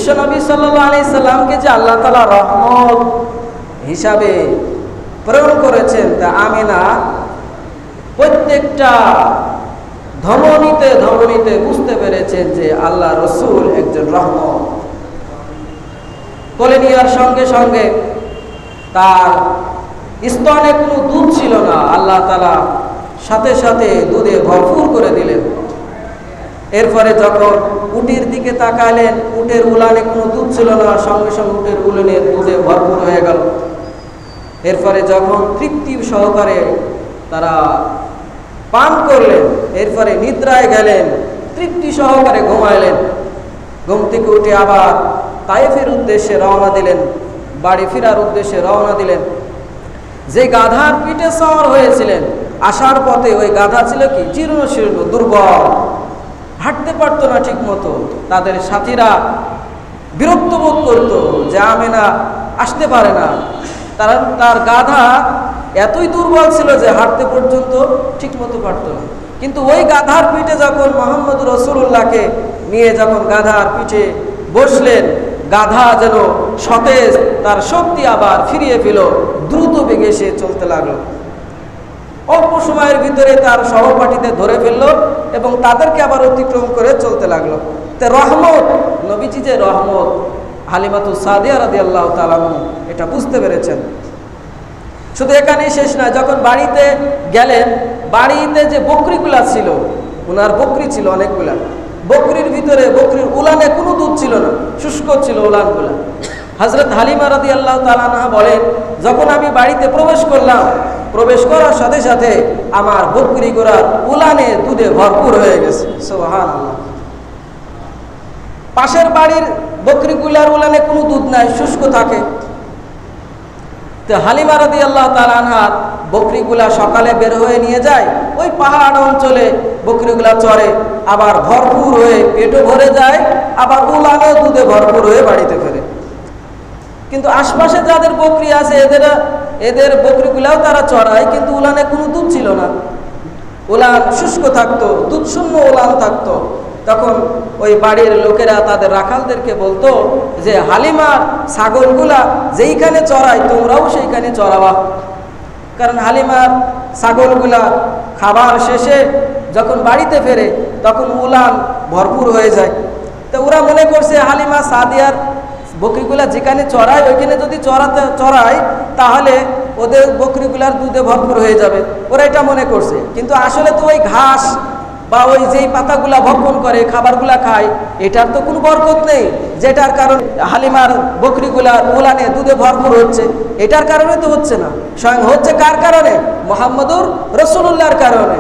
বিশ্বনবী সাল্লাল্লাহু আলাইহি সাল্লামকে যে আল্লাহ তাআলা রহমত হিসাবে প্রেরণ করেছেন, তা আমিনা প্রত্যেকটা ধমনীতে বুঝতে পেরেছেন যে আল্লাহ রসুল একজন রহমত। কোলে নেওয়ার সঙ্গে সঙ্গে তার স্তনে কোনো দুধ ছিল না, আল্লাহ তাআলা সাথে সাথে দুধে ভরপুর করে দিলেন। এরপরে যখন উটের দিকে তাকালেন, উটের উলানে কোনো দুধ ছিল না, সঙ্গে সঙ্গে উটের উলানে দুধে ভরপুর হয়ে গেল। এরপরে যখন তৃপ্তি সহকারে তারা পান করলেন, এরপরে নিদ্রায় গেলেন, তৃপ্তি সহকারে ঘুমাইলেন। ঘুম থেকে উঠে আবার তায়েফের উদ্দেশ্যে রওনা দিলেন, বাড়ি ফেরার উদ্দেশ্যে রওনা দিলেন। যে গাধার পিঠে সওয়ার হয়েছিলেন, আসার পথে ওই গাধা ছিল কি জীর্ণ শীর্ণ, দুর্বল, হাঁটতে পারতো না ঠিক মতো। তাদের সাথীরা বিরক্ত বোধ করত যে আমেনা আসতে পারে না, তার গাধা এতই দুর্বল ছিল যে হাঁটতে পর্যন্ত ঠিক মতো পারত না। কিন্তু ওই গাধার পিঠে যখন মুহাম্মদ রাসূলুল্লাহকে নিয়ে যখন গাধার পিঠে বসলেন, গাধা যেন সতেজ, তার শক্তি আবার ফিরিয়ে পেল, দ্রুত বেগে সে চলতে লাগলো। অল্প সময়ের ভিতরে তার সহপাঠীদের ধরে ফেললো এবং তাদেরকে আবার অতিক্রম করে চলতে লাগলো। তো রহমত, নবীজি যে রহমত, হালিমাতুস সাদিয়া রাদিয়াল্লাহু তাআলা এটা বুঝতে পেরেছেন। শুধু এখানেই শেষ নয়, যখন বাড়িতে গেলেন, বাড়িতে যে বকরিগুলা ছিল, ওনার বকরি ছিল অনেকগুলা, বকরির ভিতরে বকরির উলানে কোনো দুধ ছিল না, শুষ্ক ছিল উলানগুলা। হযরত হালিমা রাদিয়াল্লাহু তাআলা আনহা বলেন, যখন আমি বাড়িতে প্রবেশ করলাম, প্রবেশ করার সাথে সাথে আমার বকরিগুলার উলানে দুধে ভরপুর হয়ে গেছে। সুবহানাল্লাহ। পাশের বাড়ির বকরিগুলার উলানে কোনো দুধ নাই, শুষ্ক থাকে। তো হালিমা রাদিয়াল্লাহু তাআলা আনহার বকরিগুলা সকালে বের হয়ে নিয়ে যায়, ওই পাহাড় অঞ্চলে বকরিগুলা চরে, আবার ভরপুর হয়ে পেটও ভরে যায়, আবার উলানেও দুধে ভরপুর হয়ে বাড়িতে ফেরে। কিন্তু আশপাশে যাদের বকরি আছে এদের বকরিগুলাও তারা চড়ায়, কিন্তু উলানে কোনো দুধ ছিল না, উলান শুষ্ক থাকতো, দুধ শূন্য উলান থাকতো। তখন ওই বাড়ির লোকেরা তাদের রাখালদেরকে বলতো যে হালিমার ছাগলগুলা যেইখানে চড়ায় তোমরাও সেইখানে চড়াবা। কারণ হালিমার ছাগলগুলা খাবার শেষে যখন বাড়িতে ফেরে তখন উলান ভরপুর হয়ে যায়। তো ওরা মনে করছে হালিমা সাদিয়ার বকরিগুলা যেখানে চড়ায় ওইখানে যদি চড়ায় তাহলে ওদের বকরিগুলার দুধে ভরপুর হয়ে যাবে, ওরা এটা মনে করছে। কিন্তু আসলে তো ওই ঘাস বা ওই যেই পাতাগুলা ভক্ষণ করে, খাবারগুলা খায়, এটার তো কোনো বরকত নেই, যেটার কারণে হালিমার বকরিগুলা উলানে দুধে ভরপুর হচ্ছে। এটার কারণে তো হচ্ছে না, স্বয়ং হচ্ছে কার কারণে? মুহাম্মদুর রাসূলুল্লাহর কারণে।